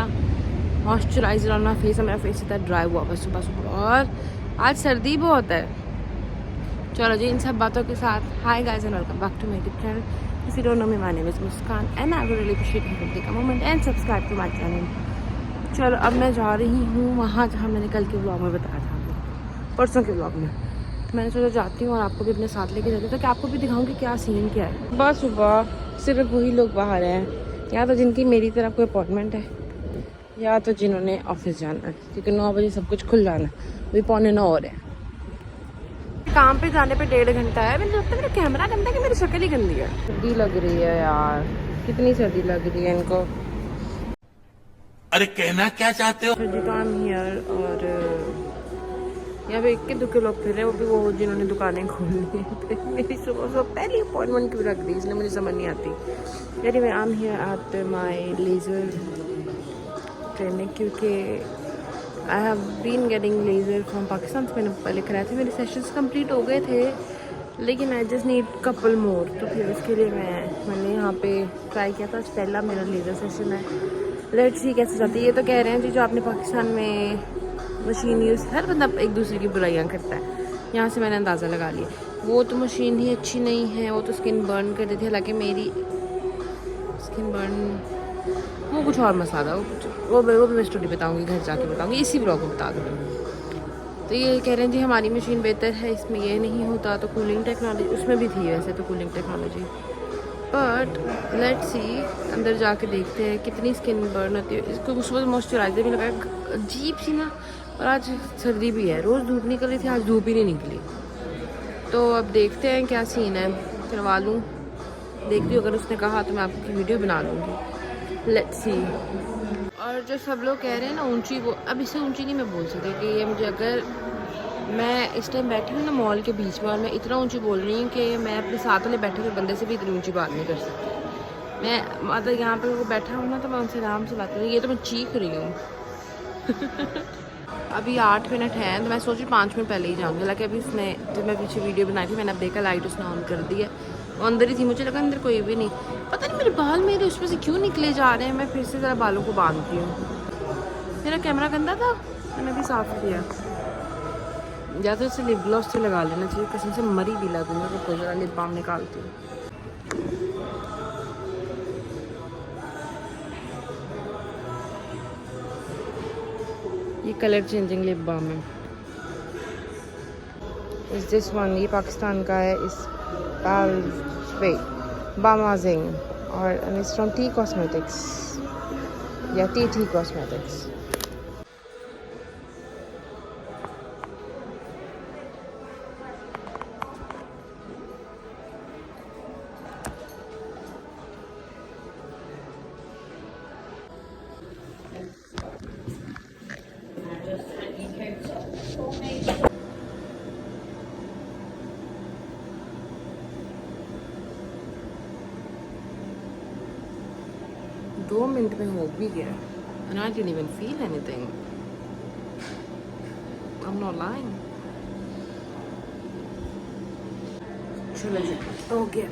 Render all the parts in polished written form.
अपना moisturiser on my face, मेरा face इतना ड्राई हुआ बस सुबह सुबह, और आज सर्दी बहुत है। चलो जी, इन सब बातों के साथ hi guys and welcome back to my YouTube channel. If you don't know me, my name is Muskaan and I would really appreciate if you take a moment and subscribe to my channel. चलो अब मैं जा रही हूँ वहाँ जहाँ मैंने कल के व्लॉग में बताया था, परसों के व्लॉग में। तो मैंने सोचा जाती हूँ और आपको भी अपने साथ लेके जाती हूँ, ताकि आपको भी दिखाऊँ कि क्या सीन क्या है। बस सुबह सिर्फ वही लोग बाहर हैं, या तो जिनकी मेरी तरफ कोई अपॉइंटमेंट है, या तो जिन्होंने ऑफिस जाना है, क्योंकि 9 बजे सब कुछ खुल जाना है। अभी 8:45 हो रहे हैं। काम पे जाने पे 1.5 घंटा है। मुझे लगता है मेरा कैमरा गंदा है कि मेरी शक्ल ही गंदी है। सर्दी लग रही है यार, कितनी सर्दी लग रही है इनको। अरे कहना क्या चाहते हो? जी काम हियर, और यहाँ पे इक्के दुक्के लोग फिर रहे हैं, वो भी वो जिन्होंने दुकानें खोली हैं। मेरी सुबह पहली अपॉइंटमेंट क्यों रख दी, इसलिए मुझे समझ नहीं आती। Anyway I am here at my laser training, क्योंकि I have been getting laser from Pakistan. से मैंने पहले कराए थे, मेरे सेशंस कंप्लीट हो गए थे, लेकिन आई जस्ट नीड कपल मोर। तो फिर उसके लिए मैंने यहाँ पे ट्राई किया था। पहला मेरा लेज़र सेशन है, लेट्स सी कैसे जाती है। ये तो कह रहे हैं जी जो आपने पाकिस्तान में मशीन यूज़, हर बंदा एक दूसरे की बुराइयाँ करता है, यहाँ से मैंने अंदाज़ा लगा लिया। वो तो मशीन ही अच्छी नहीं है, वो तो स्किन बर्न कर देती है। हालांकि मेरी स्किन बर्न वो कुछ और मसला था, वो भी मैं स्टोरी बताऊंगी, घर जाके बताऊंगी, इसी ब्लॉग में बता दूँगी। तो ये कह रहे हैं जी हमारी मशीन बेहतर है, इसमें ये नहीं होता। तो कूलिंग टेक्नोलॉजी उसमें भी थी वैसे तो, cooling technology, but let's see अंदर जाके देखते हैं कितनी स्किन बर्न होती है। इसको उस वक्त मॉइस्चराइजर भी लगाया, अजीब सी ना। और आज सर्दी भी है, रोज़ धूप निकल रही थी, आज धूप ही नहीं निकली। तो अब देखते हैं क्या सीन है, करवा लूँ, देखती हूँ। अगर उसने कहा तो मैं आपकी वीडियो बना लूँगी, लेट्स सी। और जो सब लोग कह रहे हैं ना ऊंची, वो अब इससे ऊंची नहीं मैं बोल सकती कि ये मुझे, अगर मैं इस टाइम बैठी हूँ ना मॉल के बीच में और मैं इतना ऊंची बोल रही हूँ कि मैं अपने साथ वाले बैठे हुए बंदे से भी इतनी ऊंची बात नहीं कर सकती। मैं मतलब यहाँ पे वो बैठा हूँ ना, तो मैं उनसे आराम से बात कर रही हूँ। ये तो मैं चीख रही हूँ। अभी 8 मिनट हैं, तो मैं सोच रही 5 मिनट पहले ही जाऊँगी। हालांकि अभी उसने, जब मैं पीछे वीडियो बनाई थी, मैंने अब देखा लाइट उसने ऑन कर दी है, वो अंदर ही थी। मुझे लगा अंदर कोई भी नहीं, पता नहीं मेरे बाल मेरे उसमें से क्यों निकले जा रहे हैं। मैं फिर से ज़रा बालों को बांधती हूँ। मेरा कैमरा गंदा था, मैंने भी साफ़ किया। या तो इसे लिप ग्लॉस से लगा लेना चाहिए, कसम से मरी भी लगूंगा। तो कोई ज़रा लिप बाम निकालती हूँ। ये कलर चेंजिंग लिप बाम है, इस दिस वन, ये पाकिस्तान का है, इस बामाजिंग, और इट्स फ्रॉम टी कॉस्मेटिक्स या टी कॉस्मेटिक्स। दो मिनट में हो भी गया, and I didn't even feel anything. I'm not lying. चलो जी, हो गया,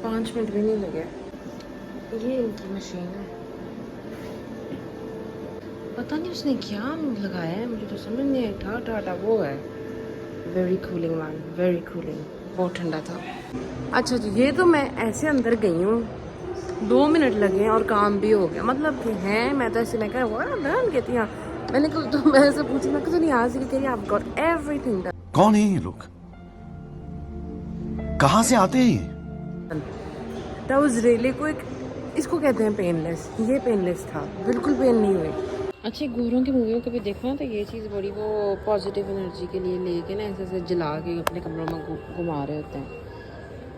5 मिनट भी नहीं लगे। ये इनकी मशीन है, पता नहीं उसने क्या लगाया है, मुझे तो समझ नहीं आया। ठाटा वो है, very cooling man, very cooling, बहुत ठंडा था। अच्छा जी, ये तो मैं ऐसे अंदर गई हूँ, 2 मिनट लगे और काम भी हो गया। मतलब कि हैं, मैं तो ऐसे, मैं कह रहा कहती हाँ, मैंने कल तो मैं ऐसे पूछी, मैं तो नहीं आज ही कह रही आप गॉट एवरीथिंग डन। कौन है ये लोग, कहाँ से आते हैं ये? That was really quick. इसको कहते हैं पेनलेस। ये पेनलेस था, बिल्कुल पेन नहीं हुई। अच्छे गोरों की मूवियों कभी देखो ना, तो ये चीज़ बड़ी वो पॉजिटिव एनर्जी के लिए लेके ना ऐसे ऐसे जला के अपने कमरों में घुमा रहे होते हैं।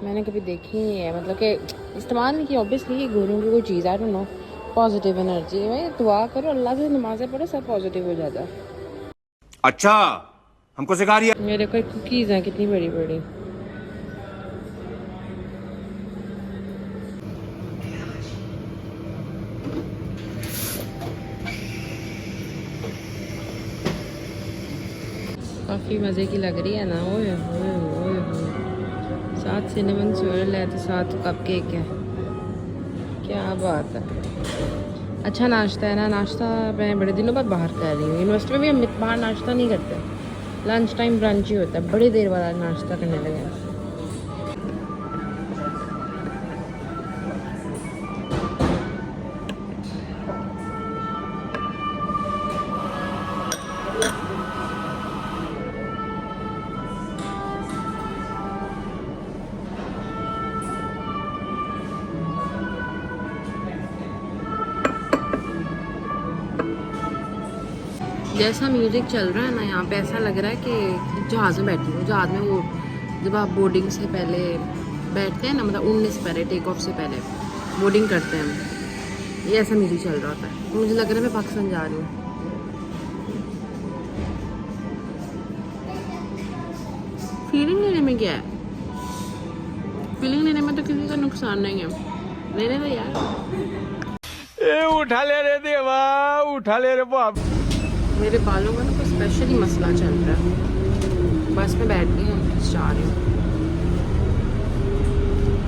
मैंने कभी देखी नहीं है, मतलब कि इस्तेमाल नहीं किया ऑब्वियसली। ये गोरों की कोई चीज़, I don't know, positive energy. भाई दुआ करो, अल्लाह से नमाज़ें पढ़ो, सब पॉजिटिव हो जाता है। अच्छा, हमको सिखा रही है। मेरे कोई कुकीज़ हैं कितनी बड़ी बड़ी। काफ़ी मज़े की लग रही है ना। ओए ओए ओए ओए, 7 सिनेमन स्वेरल है तो 7 कप केक है, क्या बात है। अच्छा नाश्ता है ना। नाश्ता मैं बड़े दिनों बाद बाहर कर रही हूँ। यूनिवर्सिटी में भी हम बाहर नाश्ता नहीं करते, लंच टाइम ब्रंच ही होता है। बड़ी देर बाद आज नाश्ता करने लगे हैं। जैसा म्यूज़िक चल रहा है ना यहाँ पे, ऐसा लग रहा है कि जहाज़ में बैठी हूँ। जहाज़ में वो जब आप बोर्डिंग से पहले बैठते हैं ना, मतलब उड़ने से पहले, टेक ऑफ से पहले बोर्डिंग करते हैं, ये ऐसा म्यूज़िक चल रहा होता है। मुझे लग रहा है मैं पाकिस्तान जा रही हूँ। फीलिंग लेने में क्या है? फीलिंग लेने में तो किसी का नुकसान नहीं है, लेने तो यार। ए उठा ले रे देवा, उठा ले रे बाप। मेरे बालों का ना कोई स्पेशल ही मसला चल रहा है। बस मैं बैठ गई हूँ, जा रही हूँ।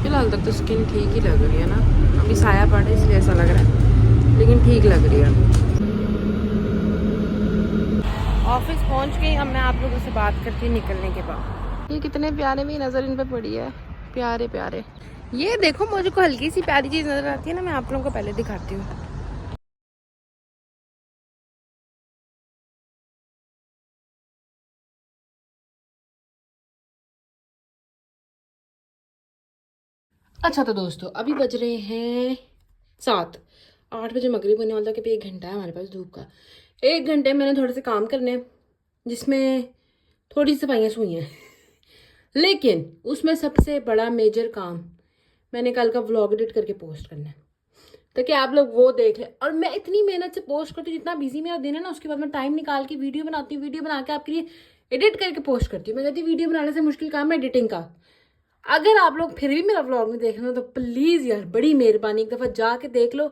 फिलहाल तक तो स्किन ठीक ही लग रही है ना, अभी साया पड़े इसलिए ऐसा लग रहा है, लेकिन ठीक लग रही है। ऑफिस पहुँच गई। अब मैं आप लोगों से बात करती हूँ निकलने के बाद। ये कितने प्यारे भी नज़र इन पे पड़ी है, प्यारे प्यारे। ये देखो, मुझे को हल्की सी प्यारी चीज़ नज़र आती है ना, मैं आप लोगों को पहले दिखाती हूँ। अच्छा तो दोस्तों, अभी बज रहे हैं 7। 8 बजे मगरिब होने वाला था कि 1 घंटा है हमारे पास धूप का। 1 घंटे में मैंने थोड़े से काम करने हैं, जिसमें थोड़ी सफाइयाँ हुई हैं, लेकिन उसमें सबसे बड़ा मेजर काम मैंने कल का व्लॉग एडिट करके पोस्ट करना है, ताकि आप लोग वो देख लें। और मैं इतनी मेहनत से पोस्ट करती हूँ, जितना बिजी मेरा दिन है ना, उसके बाद मैं टाइम निकाल के वीडियो बनाती हूँ, वीडियो बना के आपके लिए एडिट करके पोस्ट करती हूँ। मैं कहती हूँ वीडियो बनाने से मुश्किल काम है एडिटिंग का। अगर आप लोग फिर भी मेरा व्लॉग नहीं देख रहे हो तो प्लीज़ यार, बड़ी मेहरबानी, एक दफ़ा जाके देख लो।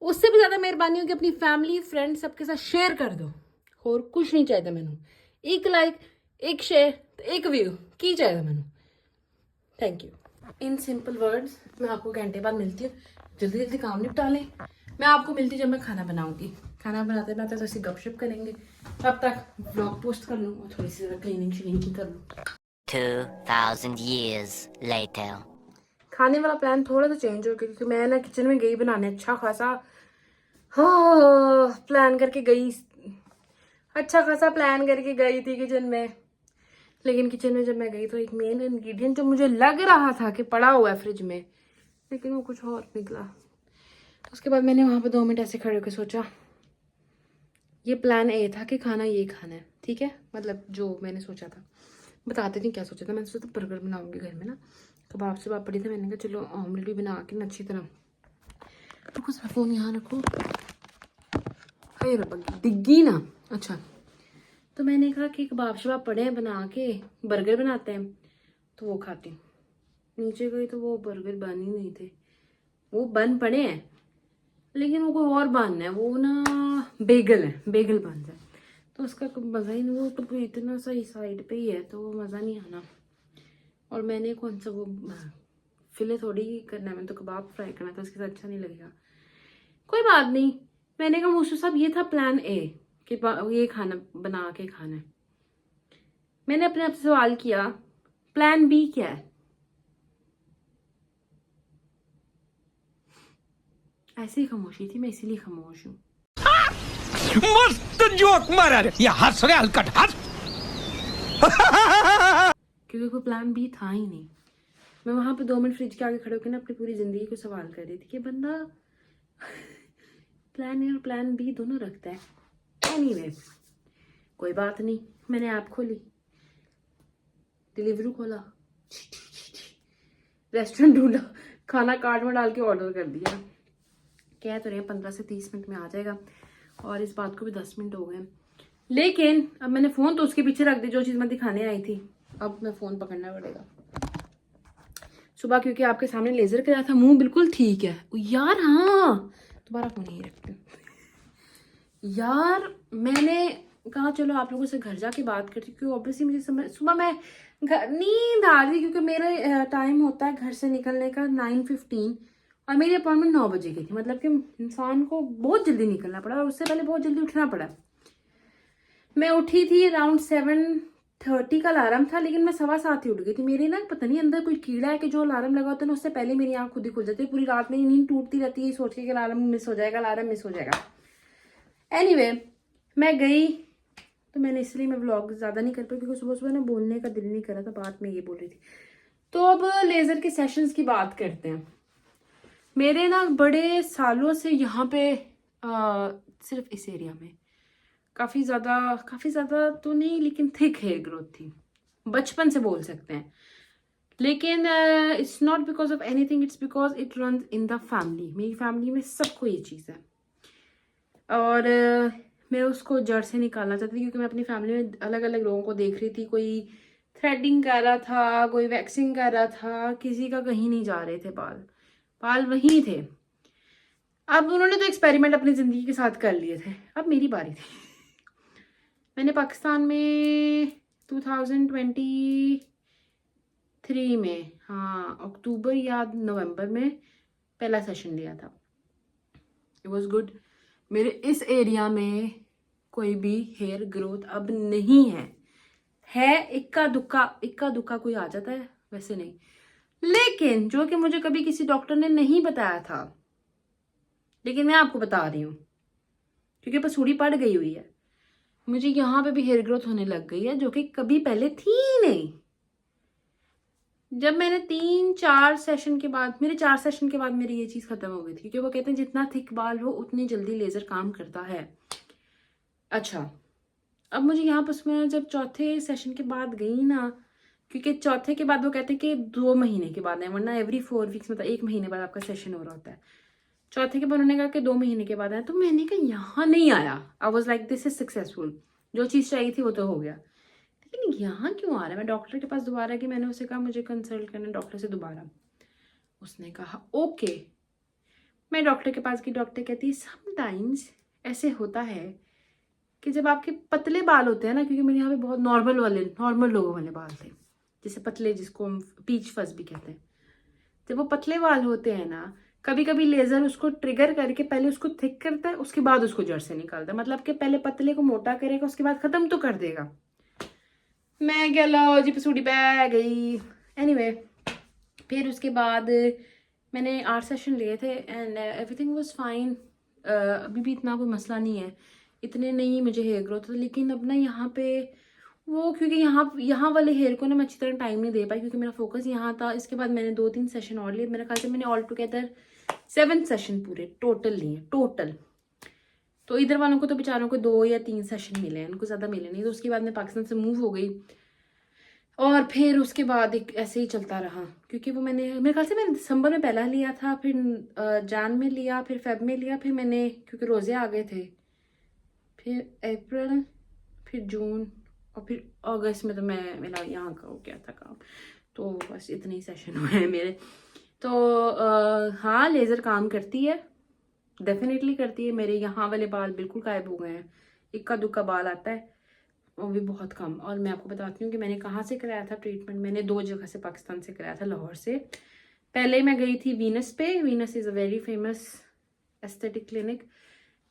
उससे भी ज़्यादा मेहरबानी होगी अपनी फैमिली फ्रेंड सबके साथ शेयर कर दो। और कुछ नहीं चाहिए मैंने, एक लाइक, एक शेयर, एक व्यू की चाहिए मैंने। Thank you. In simple words मैं आपको घंटे बाद मिलती हूँ। जल्दी जल्दी काम निपटा लें। मैं आपको मिलती हूँ जब मैं खाना बनाऊंगी। खाना बनाते बनाते तो ऐसे गपशप करेंगे, तब तक व्लॉग पोस्ट कर लूँ और थोड़ी सी क्लीनिंग श्लीनिंग कर लूँ। 2000 years later. खाने वाला प्लान थोड़ा सा चेंज हो गया, क्योंकि मैं ना किचन में गई बनाने, अच्छा खासा हाँ प्लान करके गई, अच्छा खासा प्लान करके गई थी किचन में। लेकिन किचन में जब मैं गई तो एक मेन इंग्रेडिएंट जो मुझे लग रहा था कि पड़ा हुआ है फ्रिज में, लेकिन वो कुछ और निकला। उसके बाद मैंने वहाँ पे 2 मिनट ऐसे खड़े होकर सोचा, ये प्लान ए था कि खाना ये खाना है, ठीक है, मतलब जो मैंने सोचा था। बताते नहीं क्या सोचा था। मैंने सोचा था बर्गर बनाऊंगी घर में ना, कबाब से बात पड़ी थी। मैंने कहा चलो ऑमलेट भी बना के ना अच्छी तरह। तो कुछ फ़ोन यहाँ रखो, अरे रब्बा डिग्गी ना। अच्छा, तो मैंने कहा कि कबाब शबाब पड़े हैं, बना के बर्गर बनाते हैं, तो वो खाती हूँ। नीचे गई तो वो बर्गर बन ही नहीं थे, वो बन पड़े हैं, लेकिन वो कोई और बन है, वो ना बेगल है, बेगल बन है, तो उसका मज़ा ही नहीं। वो तो इतना सा ही साइड पे ही है, तो वो मज़ा नहीं आना। और मैंने कौन सा वो फिले थोड़ी करना है, मैंने तो कबाब फ्राई करना था, उसके साथ अच्छा नहीं लगेगा। कोई बात नहीं। मैंने कहा मूसू साहब ये था प्लान ए कि ये खाना बना के खाना है। मैंने अपने आप से सवाल किया प्लान बी क्या है? ऐसी ही खामोशी थी, मैं इसीलिए खामोश हूँ। मस्त जोक मारा रे, ये हंस रे हलकट हंस। क्योंकि कोई प्लान बी था ही नहीं। मैं वहां पे 2 मिनट फ्रिज के आगे खड़े होकर ना अपनी पूरी जिंदगी को सवाल कर रही थी कि बंदा प्लान ए और प्लान बी दोनों रखता है। एनीवे, कोई बात नहीं। मैंने ऐप खोली, डिलीवरी खोला, रेस्टोरेंट ढूंढा, खाना कार्ट में डाल के ऑर्डर कर दिया। कह तो रहे 15 से 30 मिनट में आ जाएगा, और इस बात को भी 10 मिनट हो गए। लेकिन अब मैंने फ़ोन तो उसके पीछे रख दी जो चीज़ मैं दिखाने आई थी। अब मैं फ़ोन पकड़ना पड़ेगा। सुबह क्योंकि आपके सामने लेज़र कराया था, मुंह बिल्कुल ठीक है यार। हाँ, दोबारा फ़ोन यहीं रखती हूँ यार। मैंने कहा चलो आप लोगों से घर जाके बात करती हूँ, क्योंकि ऑब्वियसली मुझे समझ, सुबह मैं नींद आ रही, क्योंकि मेरा टाइम होता है घर से निकलने का 9:15, और मेरी अपॉइंटमेंट 9 बजे की थी, मतलब कि इंसान को बहुत जल्दी निकलना पड़ा और उससे पहले बहुत जल्दी उठना पड़ा। मैं उठी थी अराउंड 7:30 का अलार्म था, लेकिन मैं 7:15 ही उठ गई थी। मेरे ना पता नहीं अंदर कोई कीड़ा है कि जो अलार्म लगा होता है ना उससे पहले मेरी आँख खुद ही खुल जाती है। पूरी रात मेरी नींद टूटती रहती है सोच के कि अलार्म मिस हो जाएगा, अलार्म मिस हो जाएगा। एनीवे, मैं गई तो मैंने इसलिए मैं व्लॉग ज़्यादा नहीं कर पाई क्योंकि सुबह सुबह ना बोलने का दिल नहीं कर रहा था, बात में ये बोल रही थी। तो अब लेज़र के सेशंस की बात करते हैं। मेरे ना बड़े सालों से यहाँ पे सिर्फ इस एरिया में काफ़ी ज़्यादा तो नहीं, लेकिन थिक हेयर ग्रोथ थी, बचपन से बोल सकते हैं। लेकिन it's not because of anything, it's because it run in the family. मेरी फैमिली में सबको ये चीज़ है और मैं उसको जड़ से निकालना चाहती थी क्योंकि मैं अपनी फैमिली में अलग अलग लोगों को देख रही थी। कोई थ्रेडिंग कर रहा था, कोई वैक्सिंग कर रहा था, किसी का कहीं नहीं जा रहे थे बाल वहीं थे। अब उन्होंने तो एक्सपेरिमेंट अपनी ज़िंदगी के साथ कर लिए थे, अब मेरी बारी थी। मैंने पाकिस्तान में 2023 में, हाँ अक्टूबर या नवंबर में पहला सेशन लिया था। It was good. मेरे इस एरिया में कोई भी हेयर ग्रोथ अब नहीं है इक्का दुक्का कोई आ जाता है, वैसे नहीं। लेकिन जो कि मुझे कभी किसी डॉक्टर ने नहीं बताया था, लेकिन मैं आपको बता रही हूँ क्योंकि पसूड़ी पड़ गई हुई है। मुझे यहाँ पे भी हेयर ग्रोथ होने लग गई है जो कि कभी पहले थी नहीं। जब मैंने 3-4 सेशन के बाद, मेरे 4 सेशन के बाद मेरी ये चीज़ खत्म हो गई थी क्योंकि वो कहते हैं जितना थिक बाल हो उतनी जल्दी लेज़र काम करता है। अच्छा, अब मुझे यहाँ पर मैं जब चौथे सेशन के बाद गई ना, क्योंकि चौथे के बाद वो कहते हैं कि 2 महीने के बाद है, वरना एवरी 4 वीक्स मतलब 1 महीने बाद आपका सेशन हो रहा होता है। चौथे के बाद उन्होंने कहा कि 2 महीने के बाद है, तो मैंने कहा यहाँ नहीं आया। I was like this is successful, जो चीज़ चाहिए थी वो तो हो गया, लेकिन यहाँ क्यों आ रहा है। मैं डॉक्टर के पास दोबारा गई, मैंने उसे कहा मुझे कंसल्ट करना डॉक्टर से दोबारा। उसने कहा ओके। मैं डॉक्टर के पास गई, डॉक्टर कहती है समटाइम्स ऐसे होता है कि जब आपके पतले बाल होते हैं ना, क्योंकि मेरे यहाँ पे बहुत नॉर्मल लोगों वाले बाल थे, जैसे पतले, जिसको हम पीच फस भी कहते हैं। जब वो पतले बाल होते हैं ना, कभी कभी लेज़र उसको ट्रिगर करके पहले उसको थिक करता है, उसके बाद उसको जड़ से निकालता है। मतलब कि पहले पतले को मोटा करेगा, उसके बाद ख़त्म तो कर देगा। मैं क्या लो जी पसूड़ी पै गई। एनीवे, फिर उसके बाद मैंने 8 सेशन लिए थे एंड एवरीथिंग वाज फाइन। अभी भी इतना कोई मसला नहीं है, इतने नहीं मुझे हेयर ग्रोथ। लेकिन अब ना यहाँ पे वो, क्योंकि यहाँ वाले हेयर को ना मैं अच्छी तरह टाइम नहीं दे पाई क्योंकि मेरा फोकस यहाँ था। इसके बाद मैंने 2-3 सेशन और लिए। मेरे ख्याल से मैंने ऑल टुगेदर 7 सेशन पूरे टोटल लिए टोटल। तो इधर वालों को तो बेचारों को 2 या 3 सेशन मिले हैं, उनको ज़्यादा मिले नहीं। तो उसके बाद मैं पाकिस्तान से मूव हो गई और फिर उसके बाद एक ऐसे ही चलता रहा क्योंकि वो मेरे ख्याल से मैंने दिसंबर में पहला लिया था, फिर जान में लिया, फिर फेब में लिया, फिर मैंने क्योंकि रोज़े आ गए थे, फिर अप्रैल, फिर जून और फिर अगस्त में तो मेरा यहाँ का हो गया था काम। तो बस इतने ही सेशन हुए हैं मेरे। तो हाँ, लेज़र काम करती है, डेफिनेटली करती है। मेरे यहाँ वाले बाल बिल्कुल गायब हो गए हैं, इक्का दुक्का बाल आता है, वो भी बहुत कम। और मैं आपको बताती हूँ कि मैंने कहाँ से कराया था ट्रीटमेंट। मैंने 2 जगह से पाकिस्तान से कराया था, लाहौर से। पहले मैं गई थी वीनस पे, Venus is a very famous aesthetic clinic.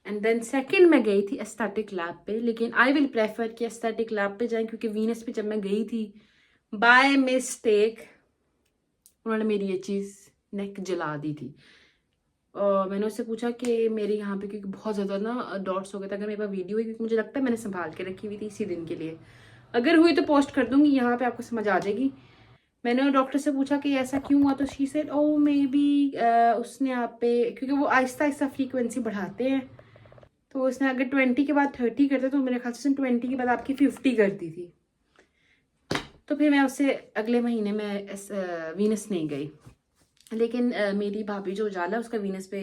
And then second मैं गई थी एस्थेटिक लैब पे। लेकिन आई विल प्रेफर कि एस्थेटिक लैब पे जाएं क्योंकि वीनस पे जब मैं गई थी बाय मिस्टेक उन्होंने मेरी ये चीज़ नेक जला दी थी। और मैंने उससे पूछा कि मेरे यहाँ पे क्योंकि बहुत ज़्यादा ना डॉट्स हो गए थे, अगर मेरे पास वीडियो है, क्योंकि मुझे लगता है मैंने संभाल के रखी हुई थी इसी दिन के लिए, अगर हुई तो पोस्ट कर दूँगी यहाँ पे, आपको समझ आ जाएगी। मैंने डॉक्टर से पूछा कि ऐसा क्यों हुआ, तो she said oh maybe उसने आप पे, क्योंकि वो आहिस्ता आहिस्ता फ्रीक्वेंसी बढ़ाते हैं, तो उसने अगर 20 के बाद 30 करते तो मेरे ख्याल से 20 के बाद आपकी 50 करती थी। तो फिर मैं उससे अगले महीने में वीनस नहीं गई। लेकिन मेरी भाभी जो उजाला, उसका वीनस पे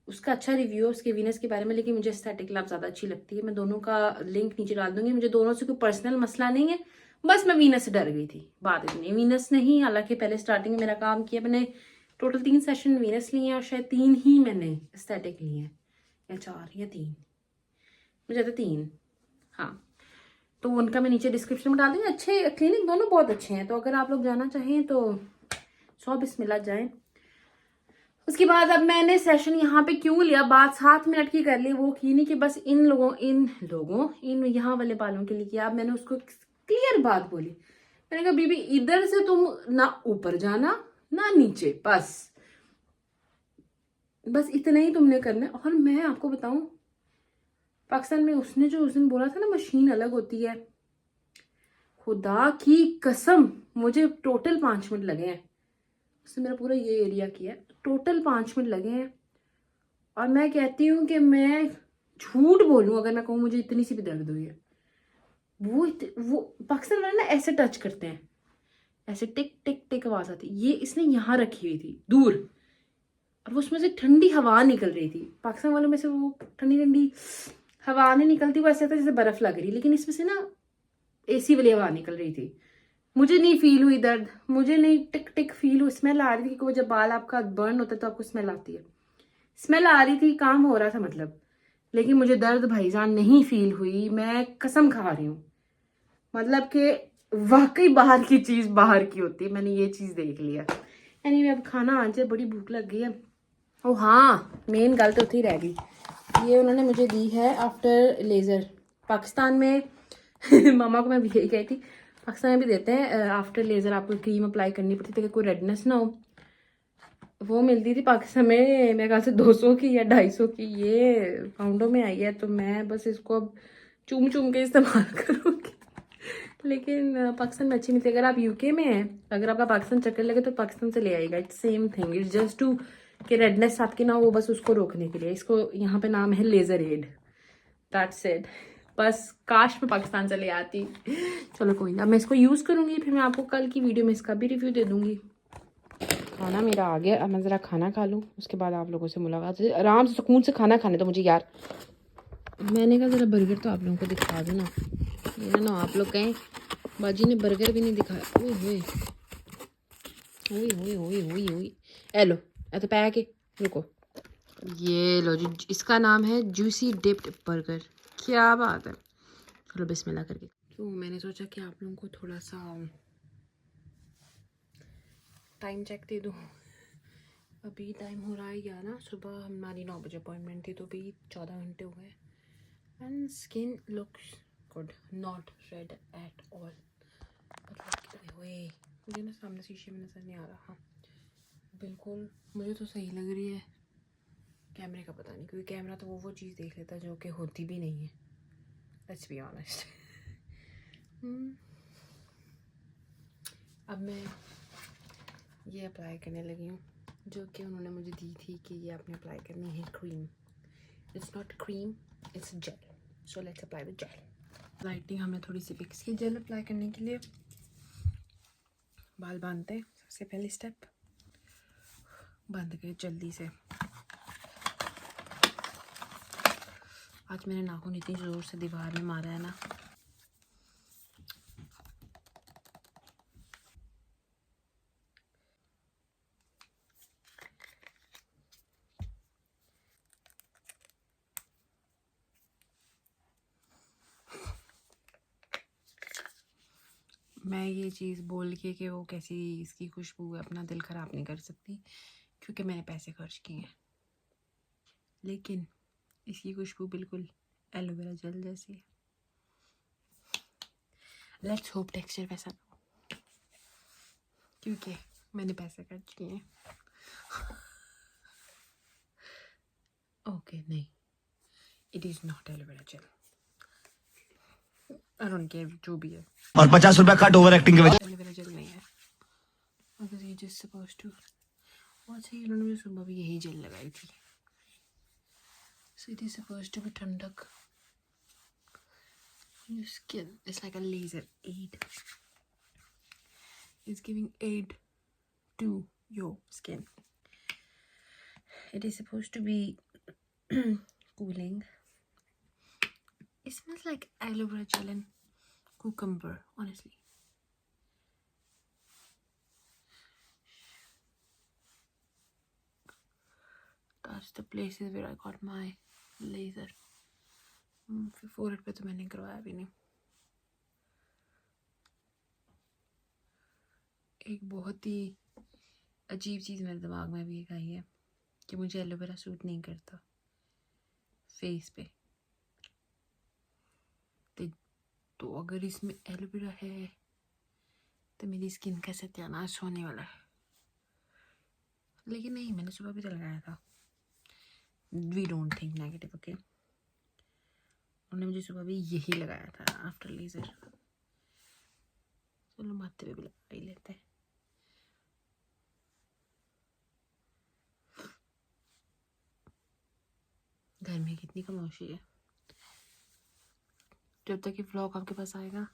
उसका अच्छा रिव्यू है उसके वीनस के बारे में। लेकिन मुझे एस्थेटिक लैब ज़्यादा अच्छी लगती है। मैं दोनों का लिंक नीचे डाल दूंगी। मुझे दोनों से कोई पर्सनल मसला नहीं है, बस मैं वीनस से डर गई थी, बात इतनी। वीनस नहीं, हालांकि पहले स्टार्टिंग में मेरा काम किया, मैंने टोटल 3 सेशन वीनस लिए हैं और शायद 3 ही मैंने एस्थेटिक लिए हैं, या 4 या 3, मुझे तो 3, हाँ। तो उनका मैं नीचे डिस्क्रिप्शन में डाल दूँगी। अच्छे क्लिनिक, दोनों बहुत अच्छे हैं। तो अगर आप लोग जाना चाहें तो 100 बिस्मिल्लाह जाएं। उसके बाद अब मैंने सेशन यहाँ पे क्यों लिया, बात 7 मिनट की कर ली, वो की नहीं कि बस इन यहाँ वाले बालों के लिए किया। अब मैंने उसको क्लियर बात बोली, मैंने कहा बीबी इधर से तुम ना ऊपर जाना ना नीचे, बस इतना ही तुमने करना है। और मैं आपको बताऊं, पाकिस्तान में उसने जो उस दिन बोला था ना मशीन अलग होती है, खुदा की कसम मुझे टोटल 5 मिनट लगे हैं। उसने मेरा पूरा ये एरिया किया, टोटल 5 मिनट लगे हैं। और मैं कहती हूँ कि मैं झूठ बोलूँ अगर मैं कहूँ मुझे इतनी सी भी दर्द हुई है। वो पाकिस्तान वाले ना ऐसे टच करते हैं, ऐसे टिक टिक टिक आवाज आती। ये इसने यहाँ रखी हुई थी दूर, और वो उसमें से ठंडी हवा निकल रही थी। पाकिस्तान वालों में से वो ठंडी ठंडी हवा नहीं निकलती, वो ऐसा था जैसे बर्फ लग रही, लेकिन इसमें से ना एसी वाली हवा निकल रही थी। मुझे नहीं फील हुई दर्द, मुझे नहीं टिक टिक फील हुई। स्मेल आ रही थी, क्योंकि जब बाल आपका बर्न होता है तो आपको स्मेल आती है। स्मेल आ रही थी, काम हो रहा था मतलब, लेकिन मुझे दर्द भाईजान नहीं फील हुई। मैं कसम खा रही हूँ, मतलब कि वाकई बाहर की चीज बाहर की होती है। मैंने ये चीज देख लिया। एनीवे अब खाना आ जाए, बड़ी भूख लग गई है। ओ हाँ, मेन गल तो उठी रह गई, ये उन्होंने मुझे दी है आफ्टर लेजर। पाकिस्तान में मामा को मैं भी यही कही थी, पाकिस्तान में भी देते हैं आफ्टर लेजर आपको क्रीम अप्लाई करनी पड़ती ताकि कोई रेडनेस ना हो। वो मिलती थी पाकिस्तान में मेरे ख्याल से 200 की या 250 की, ये पाउंडों में आई है। तो मैं बस इसको अब चूम चूम के इस्तेमाल करूँगी। लेकिन पाकिस्तान में अच्छी मिलती है। अगर आप यूके में हैं, अगर आपका पाकिस्तान चक्कर लगे तो पाकिस्तान से ले आएगा। It's same thing, it's just to कि रेडनेस आपकी ना हो, बस उसको रोकने के लिए। इसको यहाँ पे नाम है लेजर एड, दैट्स इट। बस काश मैं पाकिस्तान से ले आती। चलो कोई ना, मैं इसको यूज़ करूँगी, फिर मैं आपको कल की वीडियो में इसका भी रिव्यू दे दूँगी। खाना मेरा आ गया, अब मैं ज़रा खाना खा लूँ, उसके बाद आप लोगों से मुलाकात। आराम से सुकून से खाना खाने तो मुझे यार। मैंने कहा ज़रा बर्गर तो आप लोगों को दिखा दूँ ना, ये ना आप लोग कहें बाजी ने बर्गर भी नहीं दिखाया। ओए होए ओए ओए ओए ओए ओए, ए लो तो पै के रुको, ये लो जी, इसका नाम है जूसी डिप्ड बर्गर। क्या बात है, चलो बिस्मिल्लाह करके। तो मैंने सोचा कि आप लोगों को थोड़ा सा टाइम चेक दे दूँ। अभी टाइम हो रहा है 11, सुबह हमारी 9 बजे अपॉइंटमेंट थी, तो अभी 14 घंटे हो गए। And skin looks good, not red at all. मुझे ना सामने शीशे में नज़र नहीं आ रहा। हाँ बिल्कुल, मुझे तो सही लग रही है। कैमरे का पता नहीं, क्योंकि कैमरा तो वो चीज़ देख लेता है जो कि होती भी नहीं है, लेट्स बी ऑनेस्ट। अब मैं ये अप्लाई करने लगी हूँ, जो कि उन्होंने मुझे दी थी कि ये आपने अप्लाई करनी है cream. It's not cream, it's gel, so let's apply the gel. Lighting हमने थोड़ी सी फिक्स की जेल अप्लाई करने के लिए। बाल बांधते हैं, सबसे पहले स्टेप बांध के जल्दी से। आज मैंने नाखून इतनी ज़ोर से दीवार में मारा है ना, मैं ये चीज़ बोल के कि वो कैसी इसकी खुशबू है अपना दिल ख़राब नहीं कर सकती, क्योंकि मैंने पैसे खर्च किए हैं। लेकिन इसकी खुशबू बिल्कुल एलोवेरा जेल जैसी है। लेट्स होप टेक्सचर वैसा ना हो, क्योंकि मैंने पैसे खर्च किए हैं। ओके नहीं, it is not aloe vera gel, I don't care जो भी है। और 50 रुपया कट ओवर एक्टिंग के वजह। एलोवेरा जेल नहीं है, अगर ये जस्ट सपोज टू, और सही उन्होंने मुझे सुबह भी यही जेल लगाई थी। So it is supposed to be ठंडक। Your skin is like a laser aid. It's giving aid to your skin. It is supposed to be cooling. It smells like aloe vera gel and cucumber, honestly. That's the places where I got my laser. Forehead पे तो मैंने करवाया भी नहीं। एक बहुत ही अजीब चीज़ मेरे दिमाग में भी एक आई है कि मुझे एलोवेरा सूट नहीं करता फेस पे। तो अगर इसमें एलोवेरा है तो मेरी स्किन का सत्यानाश होने वाला है। लेकिन नहीं, मैंने सुबह भी तो लगाया था। We don't think negative, okay. उन्होंने मुझे सुबह भी यही लगाया था आफ्टर लेजर। चलो माथे पे भी लगा ही लेते हैं। घर में कितनी खामोशी है। जब तक ये व्लॉग आपके पास आएगा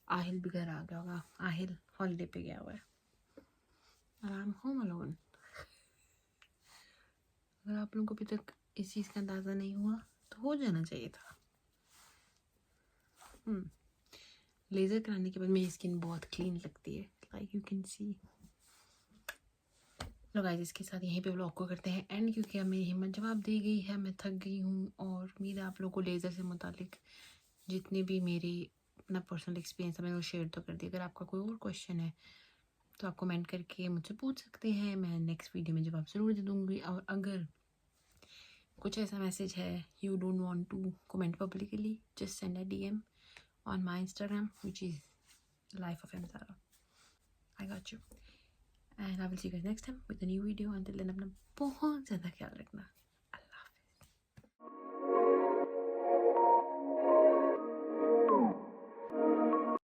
आहिल भी घर आ गया होगा। आहिल हॉलीडे पे गया हुआ है और आई एम होम अलोन। अगर आप लोगों को अभी तक इस चीज़ का अंदाज़ा नहीं हुआ तो हो जाना चाहिए था। लेज़र कराने के बाद मेरी स्किन बहुत क्लीन लगती है, like you can see. Low guys, इसके साथ यहीं पे व्लॉग को करते हैं एंड, क्योंकि अब मेरी हिम्मत जवाब दे गई है, मैं थक गई हूँ। और मेरा आप लोगों को लेज़र से मुतालिक जितने भी मेरी अपना पर्सनल एक्सपीरियंस है मैंने वो शेयर तो कर दिया। अगर आपका कोई और क्वेश्चन है तो आप कमेंट करके मुझसे पूछ सकते हैं, मैं नेक्स्ट वीडियो में जवाब ज़रूर दे दूँगी। और अगर कुछ ऐसा मैसेज है you don't want to comment publicly, just send a DM on my Instagram, which is Life of Zara. I got you. And I will see you guys next time with a new video. Until then, अपना बहुत ज़्यादा ख्याल रखना।